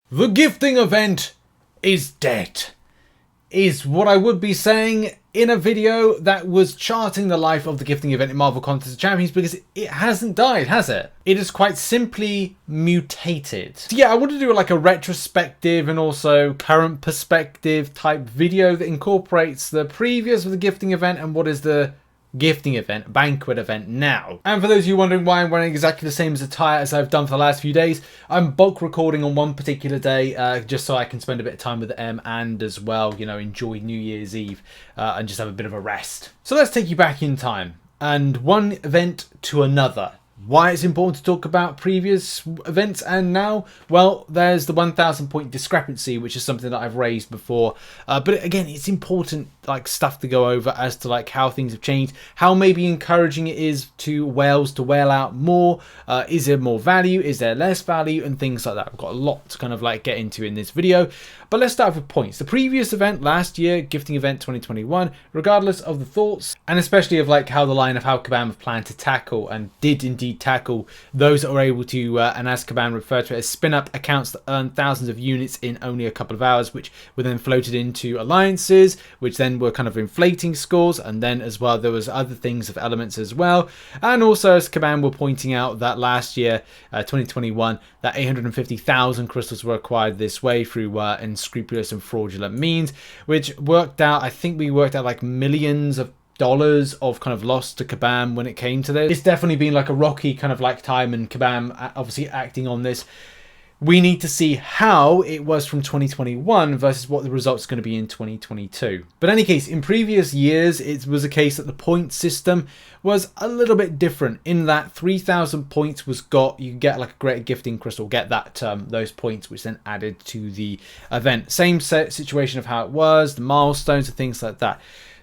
The gifting event is dead, is what I would be saying in a video that was charting the life of the gifting event in Marvel Contest of Champions, because it hasn't died, has it? It is quite simply mutated. So yeah, I want to do like a retrospective and also current perspective type video that incorporates the previous of the gifting event and what is the gifting event, banquet event now. And for those of you wondering why I'm wearing exactly the same attire as I've done for the last few days, I'm bulk recording on one particular day just so I can spend a bit of time with M and as well, you know, enjoy New Year's Eve and just have a bit of a rest. So let's take you back in time and one event to another. Why it's important to talk about previous events and now? Well, there's the 1,000 point discrepancy, which is something that I've raised before. But again, it's important like stuff to go over as to like how things have changed, how maybe encouraging it is to whales to whale out more. Is there more value? Is there less value? And things like that. I've got a lot to kind of like get into in this video. But let's start with points. The previous event last year, gifting event 2021, regardless of the thoughts, and especially of like how the line of how Kabam have planned to tackle and did indeed tackle those that were able to, and as Kabam referred to it as spin up accounts that earned thousands of units in only a couple of hours, which were then floated into alliances, which then were kind of inflating scores. And then as well, there was other things of elements as well. And also as Kabam were pointing out that last year, 2021, that 850,000 crystals were acquired this way through unscrupulous and fraudulent means, which worked out, I think we worked out like millions of dollars of kind of loss to Kabam when it came to this. It's definitely been like a rocky kind of like time, and Kabam obviously acting on this. We need to see how it was from 2021 versus what the results are going to be in 2022. But in any case, in previous years, it was a case that the point system was a little bit different in that 3,000 points was got, you get like a greater gifting crystal, get that those points, which then added to the event. Same situation of how it was, the milestones and things like that.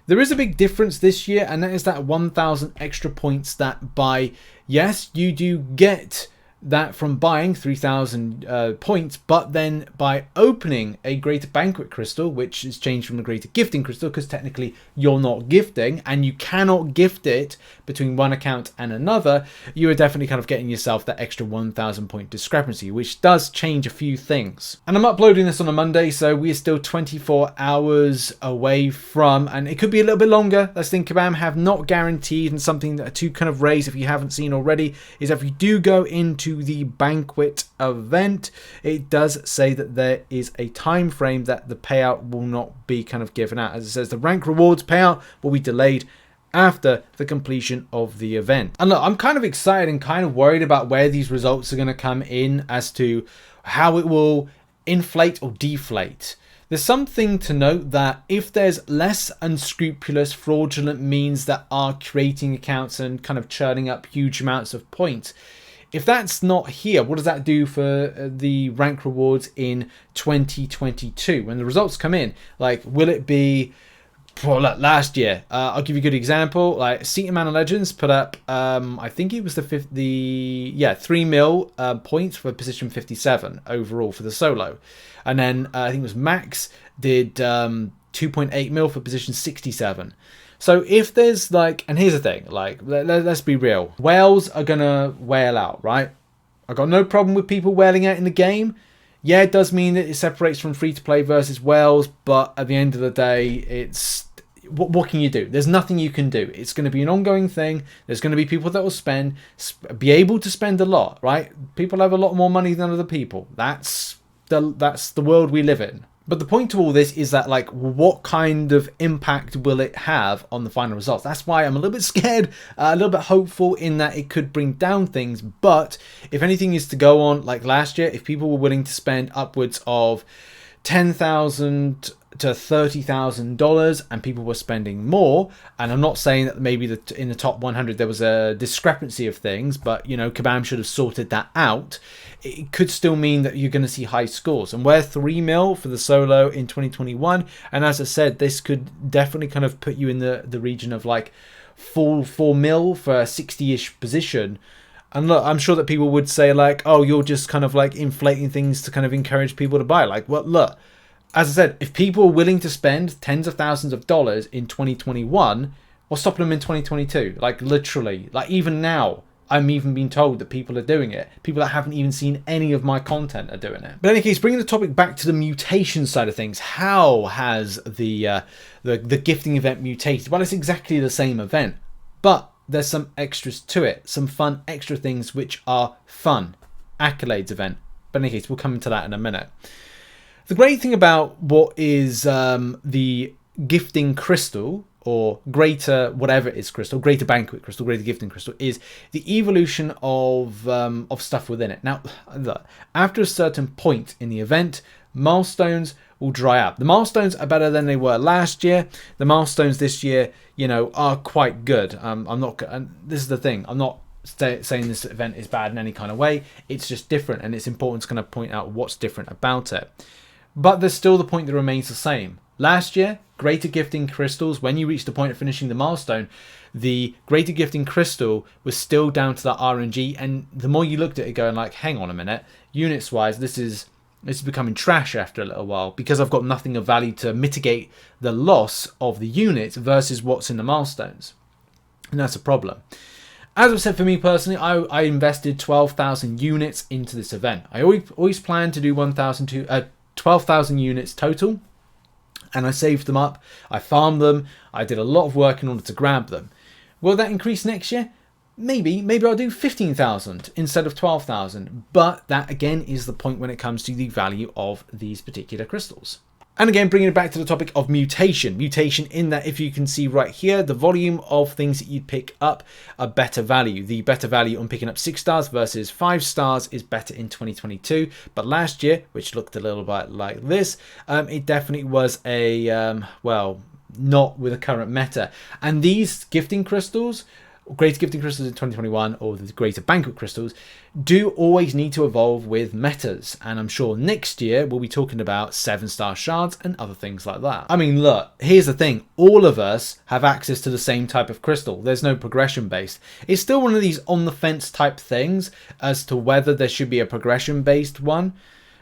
There is a big difference this year, and that is that 1,000 extra points that by, yes, you do get that from buying 3,000 points, but then by opening a greater banquet crystal, which is changed from a greater gifting crystal, because technically you're not gifting and you cannot gift it between one account and another, you are definitely kind of getting yourself that extra 1,000 point discrepancy, which does change a few things. And I'm uploading this on a Monday, so we are still 24 hours away from, and it could be a little bit longer. Let's think Kabam have not guaranteed, and something to kind of raise if you haven't seen already is if you do go into the banquet event, it does say that there is a time frame that the payout will not be kind of given out. As it says, the rank rewards payout will be delayed after the completion of the event. And look, I'm kind of excited and kind of worried about where these results are going to come in as to how it will inflate or deflate. There's something to note that if there's less unscrupulous, fraudulent means that are creating accounts and kind of churning up huge amounts of points, if that's not here, what does that do for the rank rewards in 2022 when the results come in? Like, will it be, well, last year? I'll give you a good example. Like, MCOC Legends put up, I think it was 3 mil points for position 57 overall for the solo, and then I think it was Max did 2.8 mil for position 67. So if there's like, and here's the thing, like, let's be real. Whales are going to whale out, right? I got no problem with people whaling out in the game. Yeah, it does mean that it separates from free-to-play versus whales, but at the end of the day, it's, what can you do? There's nothing you can do. It's going to be an ongoing thing. There's going to be people that will be able to spend a lot, right? People have a lot more money than other people. That's the world we live in. But the point to all this is that, like, what kind of impact will it have on the final results? That's why I'm a little bit scared, a little bit hopeful in that it could bring down things. But if anything is to go on, like last year, if people were willing to spend upwards of $10,000 to $30,000 and people were spending more, and I'm not saying that maybe in the top 100 there was a discrepancy of things, but you know, Kabam should have sorted that out. It could still mean that you're going to see high scores, and we're 3 mil for the solo in 2021, and as I said, this could definitely kind of put you in the region of like 4 mil for a 60-ish position. And look, I'm sure that people would say like, oh, you're just kind of like inflating things to kind of encourage people to buy. Like, well, look, as I said, if people are willing to spend tens of thousands of dollars in 2021, what's stopping them in 2022? Like, literally, like even now, I'm even being told that people are doing it. People that haven't even seen any of my content are doing it. But in any case, bringing the topic back to the mutation side of things, how has the gifting event mutated? Well, it's exactly the same event, but there's some extras to it, some fun extra things which are fun. Accolades event. But in any case, we'll come into that in a minute. The great thing about what is the gifting crystal, or greater whatever it is crystal, greater banquet crystal, greater gifting crystal, is the evolution of stuff within it. Now, look, after a certain point in the event, milestones will dry up. The milestones are better than they were last year. The milestones this year, you know, are quite good. I'm not. This is the thing. I'm not saying this event is bad in any kind of way. It's just different, and it's important to kind of point out what's different about it. But there's still the point that remains the same. Last year, greater gifting crystals, when you reached the point of finishing the milestone, the greater gifting crystal was still down to that RNG, and the more you looked at it going like, hang on a minute, units wise, this is becoming trash after a little while, because I've got nothing of value to mitigate the loss of the units versus what's in the milestones. And that's a problem. As I've said, for me personally, I invested 12,000 units into this event. I always planned to do 12,000 units total, and I saved them up, I farmed them, I did a lot of work in order to grab them. Will that increase next year? Maybe I'll do 15,000 instead of 12,000, but that again is the point when it comes to the value of these particular crystals. And again, bringing it back to the topic of mutation. Mutation in that, if you can see right here, the volume of things that you'd pick up are better value. The better value on picking up 6 stars versus 5 stars is better in 2022. But last year, which looked a little bit like this, it definitely was a, well, not with the current meta. And these gifting crystals, greater gifting crystals in 2021, or the greater banquet crystals, do always need to evolve with metas, and I'm sure next year we'll be talking about 7-star shards and other things like that. I mean, look, here's the thing, all of us have access to the same type of crystal. There's no progression based. It's still one of these on the fence type things as to whether there should be a progression based one.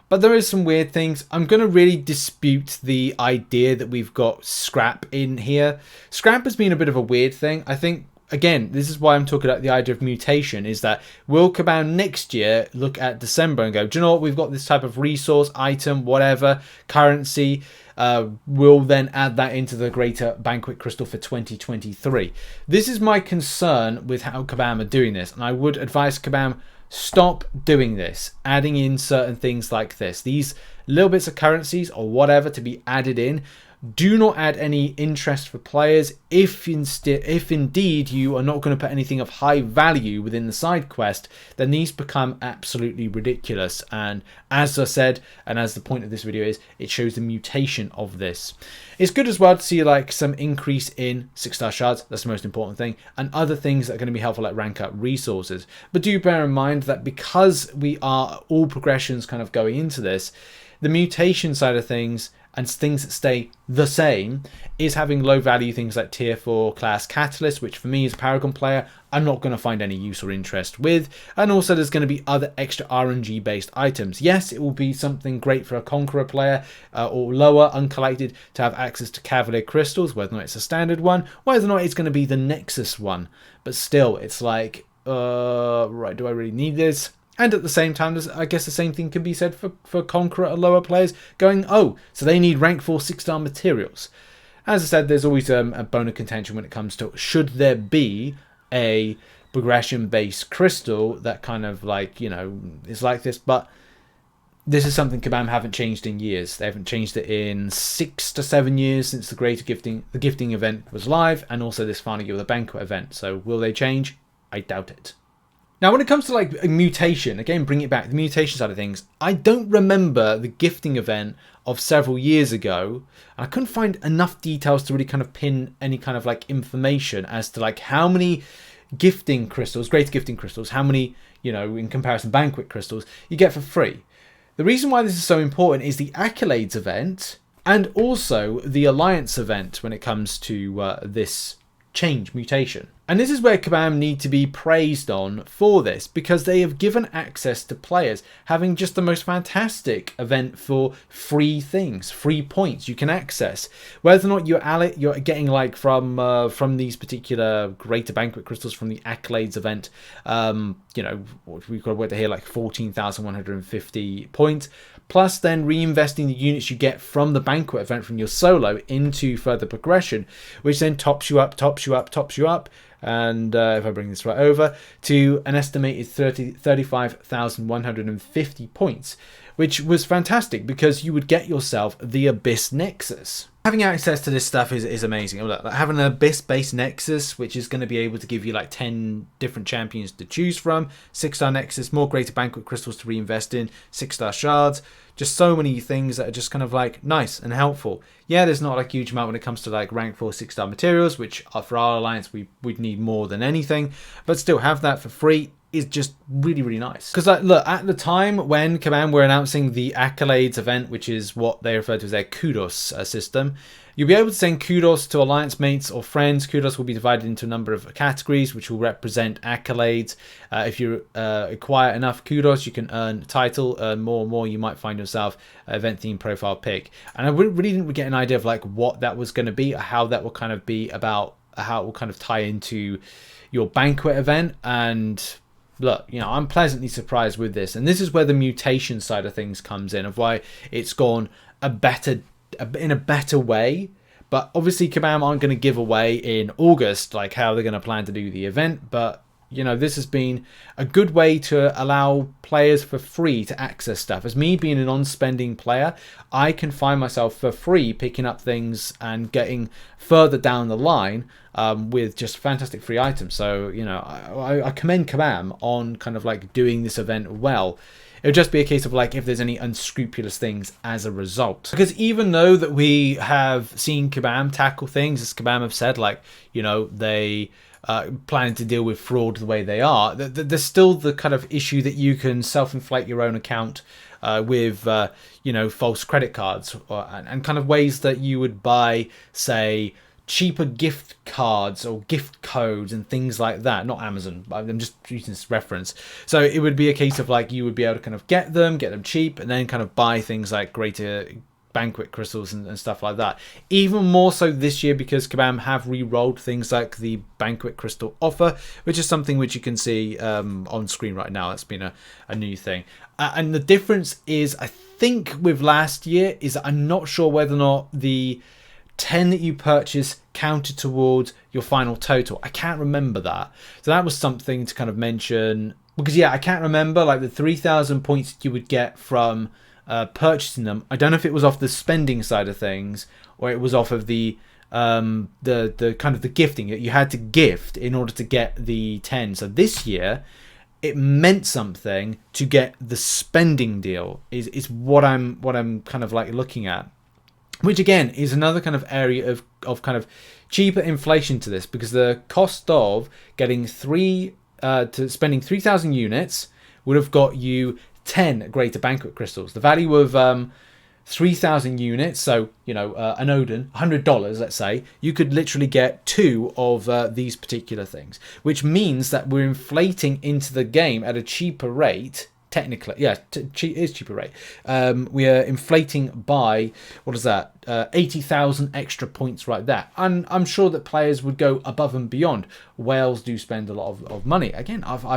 But there is some weird things. I'm going to really dispute the idea that we've got scrap in here. Scrap has been a bit of a weird thing. I think, again, this is why I'm talking about the idea of mutation, is that will Kabam next year look at December and go, do you know what, we've got this type of resource, item, whatever, currency, we'll then add that into the greater banquet crystal for 2023. This is my concern with how Kabam are doing this, and I would advise Kabam, stop doing this, adding in certain things like this. These little bits of currencies or whatever to be added in, do not add any interest for players if indeed you are not going to put anything of high value within the side quest. Then these become absolutely ridiculous, and as I said, and as the point of this video is, it shows the mutation of this. It's good as well to see like some increase in 6-star shards, that's the most important thing, and other things that are going to be helpful, like rank up resources. But do bear in mind that because we are all progressions kind of going into this, the mutation side of things and things that stay the same is having low value things like tier 4 class catalyst, which for me as a Paragon player, I'm not going to find any use or interest with. And also there's going to be other extra RNG based items. Yes, it will be something great for a Conqueror player or lower uncollected to have access to Cavalier crystals, whether or not it's a standard one, whether or not it's going to be the Nexus one. But still, it's like, right, do I really need this? And at the same time, I guess the same thing can be said for Conqueror or lower players going, oh, so they need rank 4 6-star materials. As I said, there's always a bone of contention when it comes to, should there be a progression-based crystal that kind of like, you know, is like this. But this is something Kabam haven't changed in years. They haven't changed it in 6 to 7 years since the gifting event was live, and also this final year of the banquet event. So will they change? I doubt it. Now, when it comes to like a mutation, again, bring it back, the mutation side of things, I don't remember the gifting event of several years ago. I couldn't find enough details to really kind of pin any kind of like information as to like how many gifting crystals, greater gifting crystals, how many, you know, in comparison banquet crystals you get for free. The reason why this is so important is the Accolades event and also the Alliance event when it comes to this change, mutation. And this is where Kabam need to be praised on for this, because they have given access to players having just the most fantastic event for free things, free points you can access. Whether or not you're getting like from these particular greater banquet crystals from the Accolades event, you know, we've got here like 14,150 points, plus then reinvesting the units you get from the banquet event from your solo into further progression, which then tops you up. And if I bring this right over to an estimated 35,150 points, which was fantastic because you would get yourself the Abyss Nexus. Having access to this stuff is amazing. Having an Abyss-based Nexus, which is going to be able to give you like 10 different champions to choose from, 6-star Nexus, more greater banquet crystals to reinvest in, 6-star shards, just so many things that are just kind of like nice and helpful. Yeah, there's not like a huge amount when it comes to like rank 4 6-star materials, which are for our alliance we'd need more than anything, but still have that for free is just really, really nice. Because like, look, at the time when Kabam were announcing the Accolades event, which is what they refer to as their kudos system, you'll be able to send kudos to alliance mates or friends. Kudos will be divided into a number of categories, which will represent accolades. If you acquire enough kudos, you can earn title, earn more and more. You might find yourself an event theme profile pick. And I really didn't get an idea of like what that was going to be, or how that will kind of be about, how it will kind of tie into your banquet event. And look, you know, I'm pleasantly surprised with this, and this is where the mutation side of things comes in, of why it's gone in a better way. But obviously Kabam aren't going to give away in August like how they're going to plan to do the event, but you know, this has been a good way to allow players for free to access stuff. As me being a non-spending player, I can find myself for free picking up things and getting further down the line with just fantastic free items. So, you know, I commend Kabam on kind of like doing this event well. It would just be a case of like if there's any unscrupulous things as a result. Because even though that we have seen Kabam tackle things, as Kabam have said, like, you know, they planning to deal with fraud the way they are, there's still the kind of issue that you can self-inflate your own account with, you know, false credit cards and kind of ways that you would buy, say, cheaper gift cards or gift codes and things like that. Not Amazon, I'm just using this reference. So it would be a case of like you would be able to kind of get them cheap, and then kind of buy things like greater banquet crystals and stuff like that. Even more so this year, because Kabam have re-rolled things like the banquet crystal offer, which is something which you can see on screen right now. That's been a new thing. And the difference is, I think with last year, is that I'm not sure whether or not the 10 that you purchase counted towards your final total. I can't remember that. So that was something to kind of mention, because yeah, I can't remember like the 3,000 points that you would get from purchasing them. I don't know if it was off the spending side of things or it was off of the kind of the gifting that you had to gift in order to get the 10. So this year it meant something to get the spending deal is what I'm kind of like looking at, which again is another kind of area of kind of cheaper inflation to this, because the cost of getting spending 3,000 units would have got you 10 greater banquet crystals. The value of 3,000 units, so you know, an Odin, $100, let's say, you could literally get 2 of these particular things, which means that we're inflating into the game at a cheaper rate. Technically, yeah, it is cheaper rate. We are inflating by, what is that, 80,000 extra points right there. And I'm sure that players would go above and beyond. Whales do spend a lot of money. Again, I've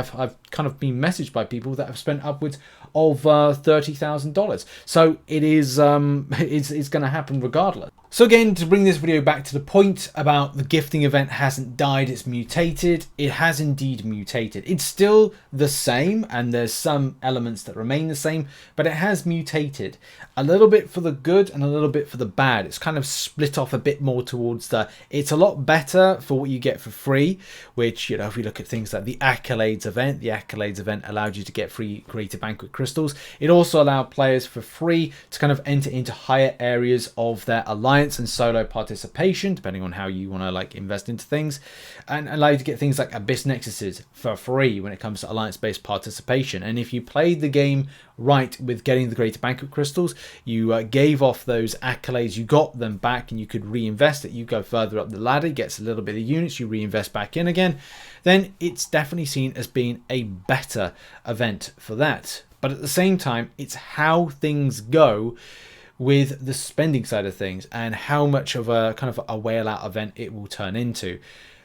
kind of been messaged by people that have spent upwards of $30,000. So it is it's going to happen regardless. So again, to bring this video back to the point about the gifting event hasn't died, it's mutated. It has indeed mutated. It's still the same, and there's some elements that remain the same, but it has mutated a little bit for the good and a little bit for the bad. It's kind of split off a bit more towards it's a lot better for what you get for free, which, you know, if we look at things like the Accolades event allowed you to get free greater banquet crystals. It also allowed players for free to kind of enter into higher areas of their alliance and solo participation, depending on how you want to like invest into things, and allow you to get things like Abyss Nexuses for free when it comes to alliance-based participation. And if you played the game right with getting the greater Banquet crystals, you gave off those accolades, you got them back, and you could reinvest it. You go further up the ladder, gets a little bit of units, you reinvest back in again, then it's definitely seen as being a better event for that. But at the same time, it's how things go with the spending side of things and how much of a kind of a whale out event it will turn into.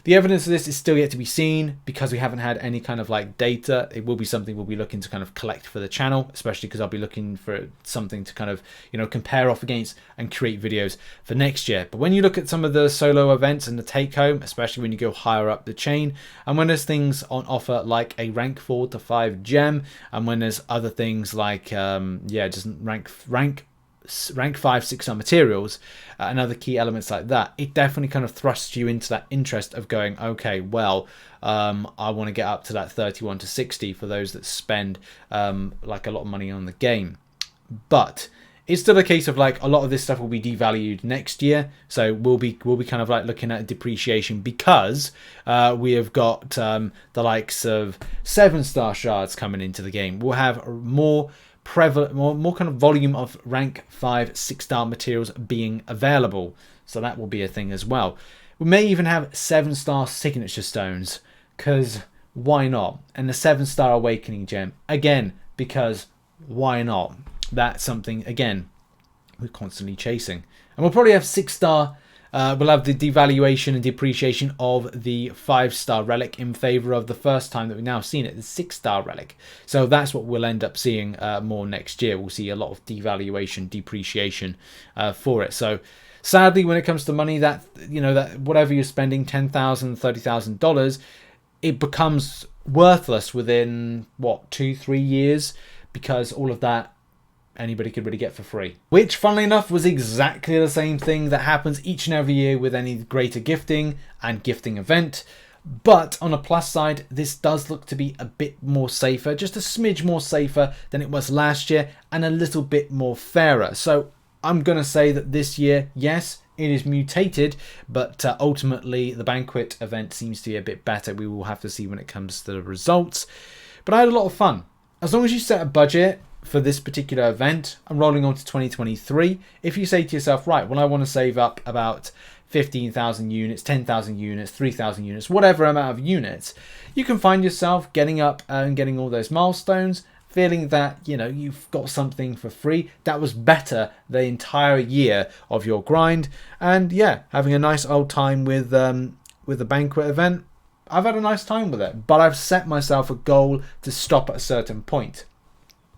The evidence of this is still yet to be seen because we haven't had any kind of like data. It will be something we'll be looking to kind of collect for the channel, especially because I'll be looking for something to kind of, you know, compare off against and create videos for next year. But when you look at some of the solo events and the take home, especially when you go higher up the chain, and when there's things on offer like a rank 4 to 5 gem, and when there's other things like just rank 5, 6 star materials and other key elements like that, it definitely kind of thrusts you into that interest of going, okay, well, I want to get up to that 31 to 60 for those that spend like a lot of money on the game. But it's still a case of like a lot of this stuff will be devalued next year, so we'll be kind of like looking at depreciation because we have got the likes of 7-star shards coming into the game. We'll have more prevalent, more kind of volume of rank 5, 6-star materials being available, so that will be a thing as well. We may even have 7-star signature stones, because why not? And the 7-star awakening gem, again, because why not? That's something, again, we're constantly chasing. And we'll probably have 6-star. We'll have the devaluation and depreciation of the 5-star relic in favor of the first time that we've now seen it, the 6-star relic. So that's what we'll end up seeing more next year. We'll see a lot of devaluation, depreciation for it. So sadly, when it comes to money, that, you know, that whatever you're spending, $10,000, $30,000, it becomes worthless within what, 2-3 years, because all of that anybody could really get for free. Which, funnily enough, was exactly the same thing that happens each and every year with any greater gifting and gifting event. But on a plus side, this does look to be a bit more safer, just a smidge more safer than it was last year, and a little bit more fairer. So I'm going to say that this year, yes, it is mutated, but ultimately the Banquet event seems to be a bit better. We will have to see when it comes to the results. But I had a lot of fun. As long as you set a budget for this particular event, I'm rolling on to 2023. If you say to yourself, right, well, I want to save up about 15,000 units, 10,000 units, 3,000 units, whatever amount of units, you can find yourself getting up and getting all those milestones, feeling that, you know, you've got something for free that was better the entire year of your grind, and yeah, having a nice old time with the Banquet event. I've had a nice time with it, but I've set myself a goal to stop at a certain point.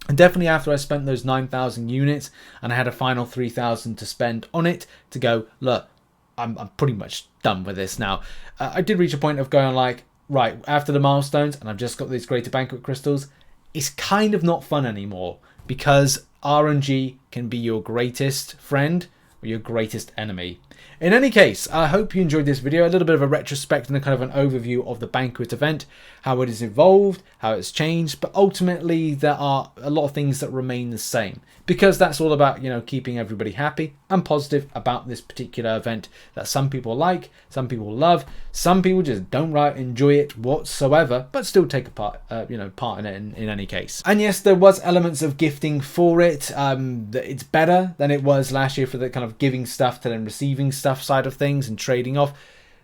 And definitely after I spent those 9,000 units and I had a final 3,000 to spend on it, to go, look, I'm pretty much done with this now. I did reach a point of going like, right, after the milestones and I've just got these greater Banquet crystals, it's kind of not fun anymore, because RNG can be your greatest friend or your greatest enemy. In any case, I hope you enjoyed this video, a little bit of a retrospect and a kind of an overview of the Banquet event, how it has evolved, how it's changed, but ultimately there are a lot of things that remain the same, because that's all about, you know, keeping everybody happy and positive about this particular event that some people like, some people love, some people just don't right enjoy it whatsoever, but still take a part in it in any case. And yes, there was elements of gifting for it. It's better than it was last year for the kind of giving stuff to then receiving stuff side of things and trading off.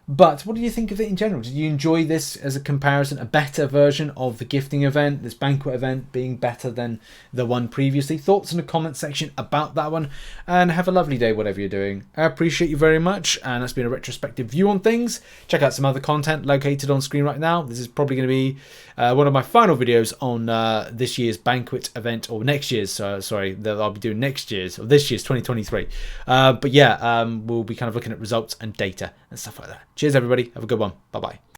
But what do you think of it in general? Did you enjoy this as a comparison, a better version of the gifting event, this Banquet event being better than the one previously? Thoughts in the comment section about that one, and have a lovely day whatever you're doing. I appreciate you very much, and that's been a retrospective view on things. Check out some other content located on screen right now. This is probably going to be one of my final videos on this year's Banquet event, or next year's, sorry, that I'll be doing next year's, or this year's 2023. But yeah, we'll be kind of looking at results and data and stuff like that. Cheers everybody, have a good one, bye bye.